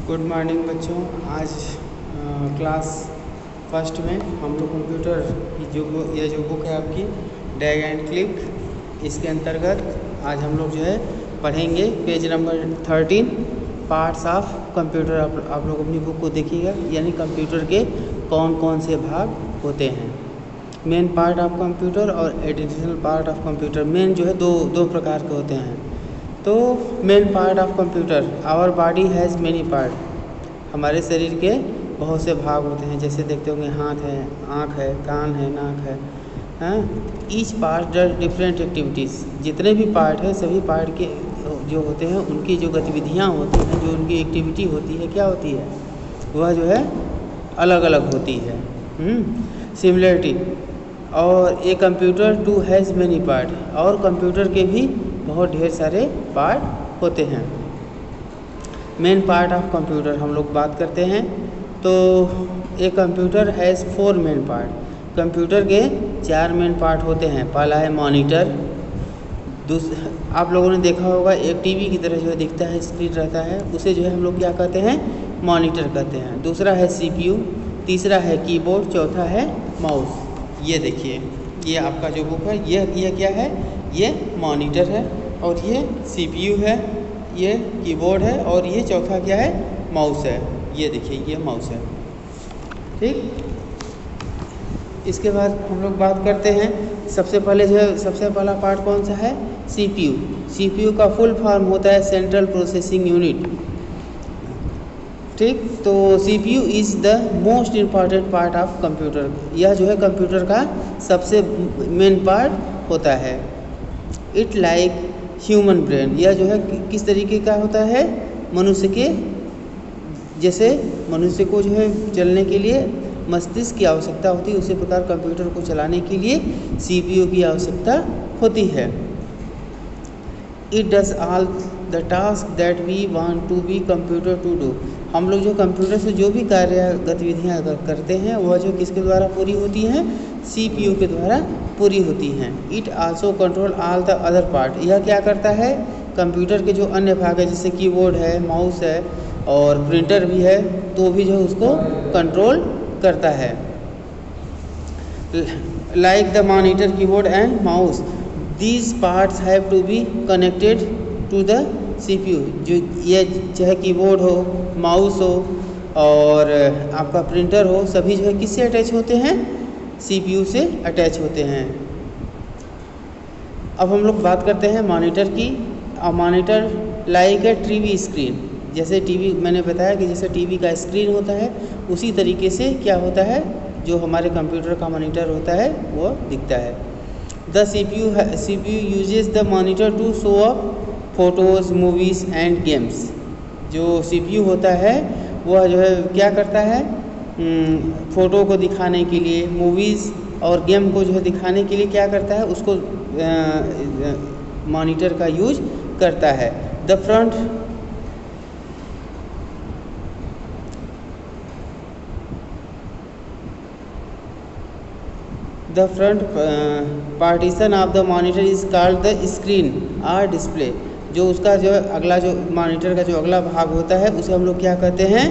Good morning बच्चों। आज class first में हम लोग कंप्यूटर की जो बुक है आपकी ड्रैग एंड क्लिक, इसके अंतर्गत आज हम लोग जो है पढ़ेंगे page number 13 parts of computer. आप लोग अपनी बुक को देखिएगा, यानी कंप्यूटर के कौन कौन से भाग होते हैं। मेन पार्ट ऑफ कंप्यूटर और additional part of computer. Main जो है दो प्रकार के होते हैं। तो main part of computer, our body has many part. हमारे शरीर के बहुत से भाग होते हैं, जैसे देखते होंगे हाथ है, आँख है, कान है, नाक है। Each part does different activities. जितने भी पार्ट है सभी पार्ट के जो होते हैं उनकी जो गतिविधियाँ होती हैं, जो उनकी एक्टिविटी होती है, क्या होती है, वह जो है अलग अलग होती है। सिमिलरिटी, और a computer too has many part. और कंप्यूटर के भी बहुत ढेर सारे पार्ट होते हैं। मेन पार्ट ऑफ कंप्यूटर हम लोग बात करते हैं तो ए computer has 4 main part. Computer के 4 मेन पार्ट होते हैं। पहला है मॉनिटर। आप लोगों ने देखा होगा एक टीवी की तरह जो है दिखता है, स्क्रीन रहता है, उसे जो है हम लोग क्या कहते हैं, मॉनिटर कहते हैं। दूसरा है सीपीयू, तीसरा है कीबोर्ड, चौथा है माउस। ये देखिए, ये आपका जो बुक है ये क्या है, ये मॉनिटर है, और ये सीपीयू है, ये कीबोर्ड है, और ये चौथा क्या है, माउस है। ये देखिए, ये माउस है। ठीक, इसके बाद हम लोग बात करते हैं सबसे पहला पार्ट कौन सा है, सीपीयू। सीपीयू का फुल फॉर्म होता है सेंट्रल प्रोसेसिंग यूनिट। ठीक, तो CPU is the most important part of computer. यह जो है कंप्यूटर का सबसे मेन पार्ट होता है। It like human brain. यह जो है किस तरीके का होता है, मनुष्य के जैसे मनुष्य को जो है चलने के लिए मस्तिष्क की आवश्यकता होती है, उसी प्रकार कंप्यूटर को चलाने के लिए सीपीयू की आवश्यकता होती है। It does all the task that we want to be computer to do. हम लोग जो कंप्यूटर से जो भी कार्य गतिविधियाँ करते हैं वह जो किसके द्वारा पूरी होती हैं, सीपीयू के द्वारा पूरी होती हैं। It also control all the other part. यह क्या करता है, कंप्यूटर के जो अन्य भाग है जैसे कीबोर्ड है, माउस है और प्रिंटर भी है, तो भी जो उसको कंट्रोल करता है। Like the monitor, keyboard and mouse, these parts have to be connected to the CPU. जो ये चाहे कीबोर्ड हो, माउस हो और आपका प्रिंटर हो, सभी जो है किससे अटैच होते हैं, सीपीयू से अटैच होते हैं। अब हम लोग बात करते हैं मॉनिटर की। Monitor like a TV screen. जैसे टीवी, मैंने बताया कि जैसे टीवी का स्क्रीन होता है उसी तरीके से क्या होता है, जो हमारे कंप्यूटर का मॉनिटर होता है वो दिखता है। The CPU uses the monitor to show up photos, movies and games. जो सीपीयू होता है वह जो है क्या करता है, फ़ोटो को दिखाने के लिए, मूवीज़ और गेम को जो है दिखाने के लिए क्या करता है, उसको मॉनिटर का यूज करता है। The front partition of the monitor is called the screen और डिस्प्ले। जो उसका जो अगला जो मॉनिटर का जो अगला भाग होता है उसे हम लोग क्या कहते हैं,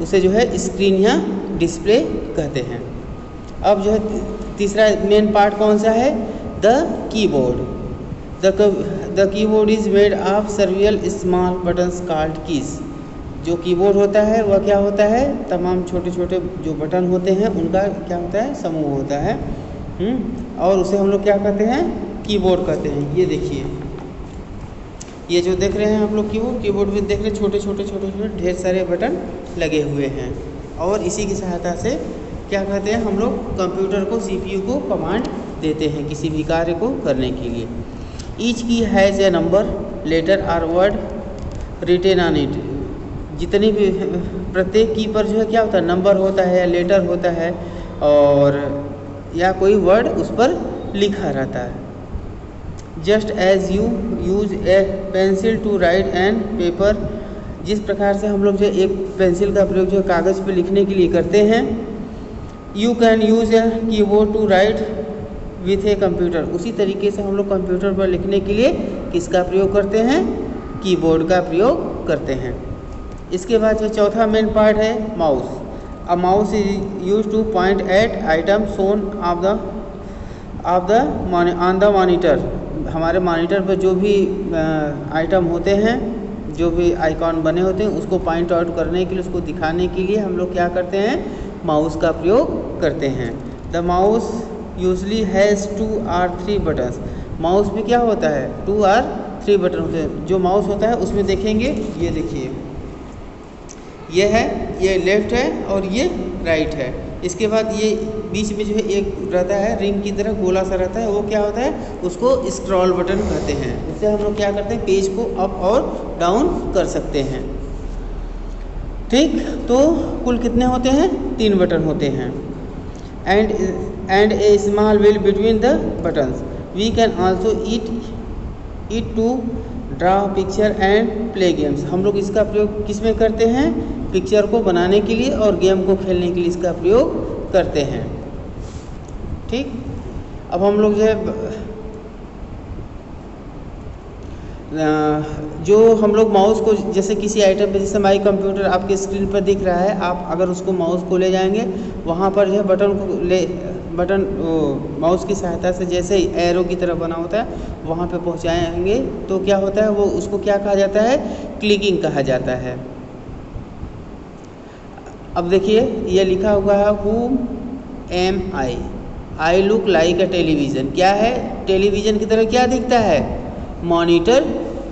उसे जो है स्क्रीन या डिस्प्ले कहते हैं। अब जो है तीसरा मेन पार्ट कौन सा है, the keyboard. The keyboard is made of several small buttons called keys. जो कीबोर्ड होता है वह क्या होता है, तमाम छोटे छोटे जो बटन होते हैं उनका क्या होता है, समूह होता है। और उसे हम लोग क्या कहते हैं, कीबोर्ड कहते हैं। ये देखिए, ये जो देख रहे हैं आप लोग कीबोर्ड में देख रहे हैं छोटे छोटे ढेर सारे बटन लगे हुए हैं, और इसी की सहायता से क्या कहते हैं, हम लोग कंप्यूटर को, सीपीयू को कमांड देते हैं किसी भी कार्य को करने के लिए। ईच की हैज़ ए नंबर, लेटर और वर्ड रिटेन ऑन इट। जितनी भी प्रत्येक की पर जो है क्या होता है, नंबर होता है या लेटर होता है और या कोई वर्ड उस पर लिखा रहता है। Just as you use a pencil to write and paper. जिस प्रकार से हम लोग जो एक पेंसिल का प्रयोग जो कागज़ पे लिखने के लिए करते हैं, you can use a keyboard to write with a computer. उसी तरीके से हम लोग कंप्यूटर पर लिखने के लिए किसका प्रयोग करते हैं, कीबोर्ड का प्रयोग करते हैं। इसके बाद जो चौथा मेन पार्ट है mouse. A mouse is use to point at item shown on the monitor. हमारे मॉनिटर पर जो भी आइटम होते हैं, जो भी आइकॉन बने होते हैं, उसको पॉइंट आउट करने के लिए, उसको दिखाने के लिए हम लोग क्या करते हैं, माउस का प्रयोग करते हैं। The mouse usually has 2 or 3 buttons. Mouse में क्या होता है, 2 or 3 बटन होते हैं। जो माउस होता है उसमें देखेंगे, ये देखिए, ये है, ये लेफ्ट है और ये राइट है। इसके बाद ये बीच में जो है एक रहता है रिंग की तरह गोला सा रहता है, वो क्या होता है, उसको स्क्रॉल बटन कहते हैं। इससे हम लोग क्या करते हैं, पेज को अप और डाउन कर सकते हैं। ठीक, तो कुल कितने होते हैं, 3 बटन होते हैं। And a small wheel between the buttons. We can also it to draw picture and play games. हम लोग इसका प्रयोग किस में करते हैं, पिक्चर को बनाने के लिए और गेम को खेलने के लिए इसका प्रयोग करते हैं। ठीक, अब हम लोग जो हम लोग माउस को जैसे किसी आइटम पे, जैसे माई कंप्यूटर आपके स्क्रीन पर दिख रहा है, आप अगर उसको माउस को ले जाएंगे, वहाँ पर जो है बटन माउस की सहायता से जैसे एरो की तरह बना होता है वहाँ पे पहुँचाएंगे, तो क्या होता है, वो उसको क्या कहा जाता है, क्लिकिंग कहा जाता है। अब देखिए ये लिखा हुआ है who am I look like a television. क्या है, टेलीविज़न की तरह क्या दिखता है, मॉनिटर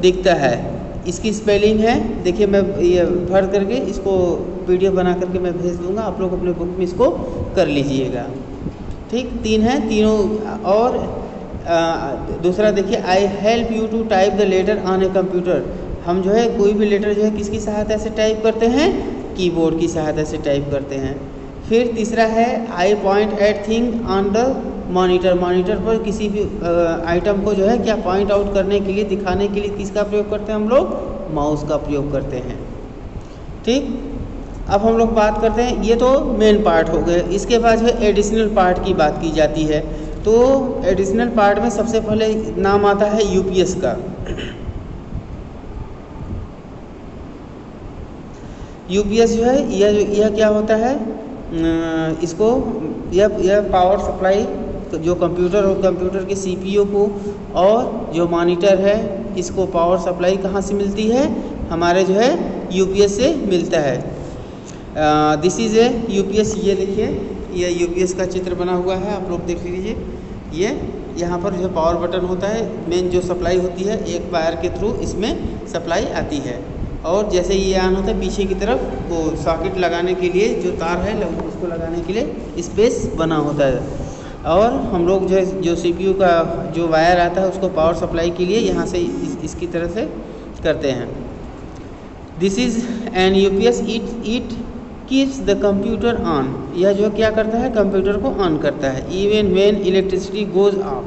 दिखता है। इसकी स्पेलिंग है, देखिए मैं ये भर करके इसको PDF बना करके मैं भेज दूंगा, आप लोग अपने बुक में इसको कर लीजिएगा। ठीक, 3 है, तीनों। और दूसरा देखिए, I help you to type the letter on a computer. हम जो है कोई भी लेटर जो है किसकी सहायता से टाइप करते हैं, कीबोर्ड की सहायता से टाइप करते हैं। फिर तीसरा है, I point at thing on the monitor. Monitor पर किसी भी आइटम को जो है क्या पॉइंट आउट करने के लिए, दिखाने के लिए किसका प्रयोग करते हैं, हम लोग माउस का प्रयोग करते हैं। ठीक, अब हम लोग बात करते हैं, ये तो मेन पार्ट हो गए। इसके बाद जो है एडिशनल पार्ट की बात की जाती है। तो एडिशनल पार्ट में सबसे पहले नाम आता है UPS का। UPS जो है यह क्या होता है, इसको यह पावर सप्लाई जो कंप्यूटर के CPU को और जो मॉनिटर है, इसको पावर सप्लाई कहाँ से मिलती है, हमारे जो है UPS से मिलता है। This is a UPS। ये देखिए, ये UPS का चित्र बना हुआ है, आप लोग देख लीजिए। ये यहाँ पर जो पावर बटन होता है, मेन जो सप्लाई होती है, एक वायर के थ्रू इसमें सप्लाई आती है। और जैसे ये ऑन होता है, पीछे की तरफ वो सॉकेट लगाने के लिए जो तार है उसको लगाने के लिए स्पेस बना होता है। और हम लोग जो CPU का जो वायर आता है उसको पावर सप्लाई के लिए यहाँ से इसकी तरह से करते हैं। This is an UPS। It keeps the computer on. यह जो क्या करता है, कंप्यूटर को ऑन करता है। Even when electricity goes off.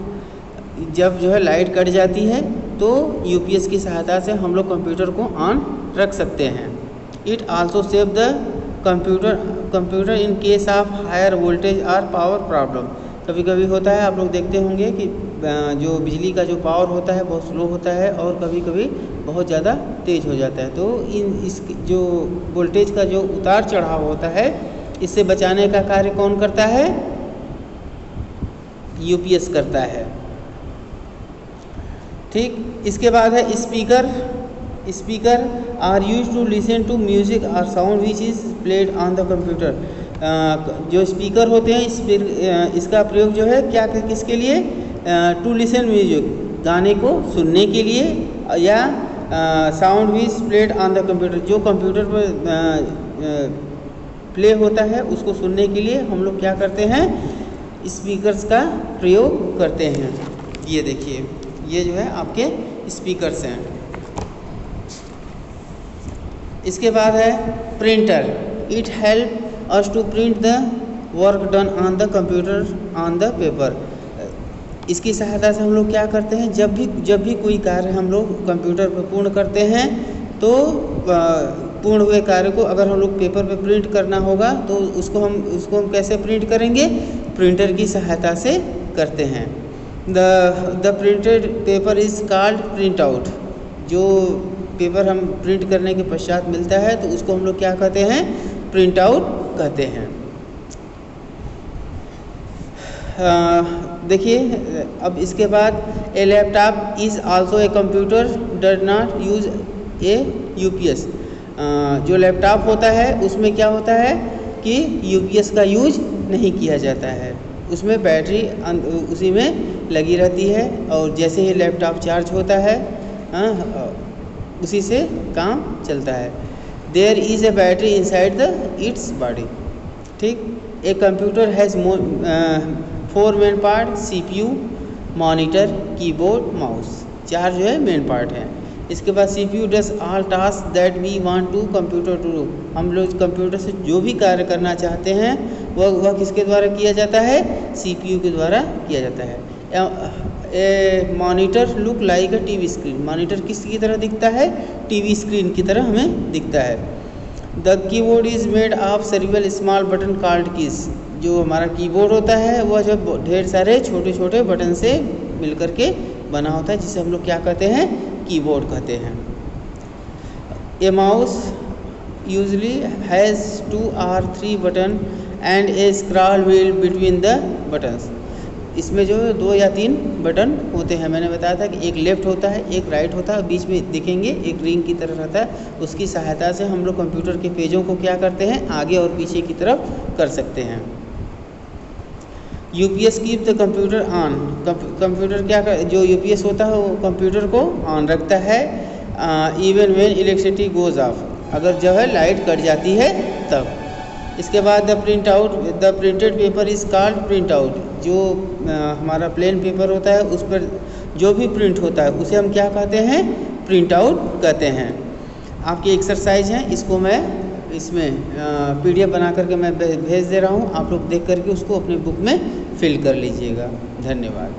जब जो है लाइट कट जाती है तो UPS की सहायता से हम लोग कंप्यूटर को ऑन रख सकते हैं। It also save the computer in case of higher voltage और पावर प्रॉब्लम। कभी कभी होता है, आप लोग देखते होंगे कि जो बिजली का जो पावर होता है बहुत स्लो होता है और कभी कभी बहुत ज़्यादा तेज़ हो जाता है। तो इस जो वोल्टेज का जो उतार चढ़ाव होता है, इससे बचाने का कार्य कौन करता है, UPS करता है। ठीक, इसके बाद है speaker are use to listen to music और sound which is played on the computer. जो स्पीकर होते हैं, इसका प्रयोग जो है क्या किसके लिए, टू लिसन म्यूजिक, गाने को सुनने के लिए, या sound which played on the computer, जो कंप्यूटर पर प्ले होता है उसको सुनने के लिए हम लोग क्या करते हैं, स्पीकर्स का प्रयोग करते हैं। ये देखिए, ये जो है आपके स्पीकर्स हैं। इसके बाद है printer. It help us to print the work done on the computer on the paper. इसकी सहायता से हम लोग क्या करते हैं, जब भी कोई कार्य हम लोग कंप्यूटर पर पूर्ण करते हैं, तो पूर्ण हुए कार्य को अगर हम लोग पेपर पे प्रिंट करना होगा तो उसको हम कैसे प्रिंट करेंगे, प्रिंटर की सहायता से करते हैं। The printed paper is called print out. जो पेपर हम प्रिंट करने के पश्चात मिलता है तो उसको हम लोग क्या कहते हैं, प्रिंट आउट कहते हैं। देखिए अब इसके बाद a laptop is also a computer does not use a UPS. जो लैपटॉप होता है उसमें क्या होता है कि यूपीएस का यूज नहीं किया जाता है, उसमें बैटरी उसी में लगी रहती है और जैसे ही लैपटॉप चार्ज होता है उसी से काम चलता है। There is a battery inside the its body. ठीक, a computer has 4 main part, CPU, monitor, keyboard, mouse. 4 जो है मेन पार्ट हैं। इसके बाद CPU does all task that we want to computer to do. हम लोग कंप्यूटर से जो भी कार्य करना चाहते हैं वह किसके द्वारा किया जाता है, सीपीयू के द्वारा किया जाता है। A monitor look like a TV screen. Monitor किसकी तरह दिखता है, टीवी स्क्रीन की तरह हमें दिखता है। The keyboard is made of several small button called keys. जो हमारा कीबोर्ड होता है वह जो ढेर सारे छोटे छोटे बटन से मिलकर के बना होता है, जिसे हम लोग क्या कहते हैं, कीबोर्ड कहते हैं। ए mouse usually has 2 or 3 button and A scroll wheel between the buttons. इसमें जो 2 या 3 बटन होते हैं। मैंने बताया था कि एक लेफ़्ट होता है, एक राइट होता है, बीच में दिखेंगे एक रिंग की तरह रहता है। उसकी सहायता से हम लोग कंप्यूटर के पेजों को क्या करते हैं, आगे और पीछे की तरफ कर सकते हैं। UPS keep the computer on. Computer क्या कर, जो यूपीएस होता है वो कंप्यूटर को ऑन रखता है even when electricity goes off. अगर जो है लाइट कट जाती है तब। इसके बाद the printed paper is called print out. जो हमारा प्लेन पेपर होता है उस पर जो भी प्रिंट होता है उसे हम क्या कहते हैं, प्रिंट आउट कहते हैं। आपकी एक्सरसाइज है, इसको मैं इसमें पीडीएफ बना करके मैं भेज दे रहा हूँ, आप लोग देख करके उसको अपनी बुक में फिल कर लीजिएगा। धन्यवाद।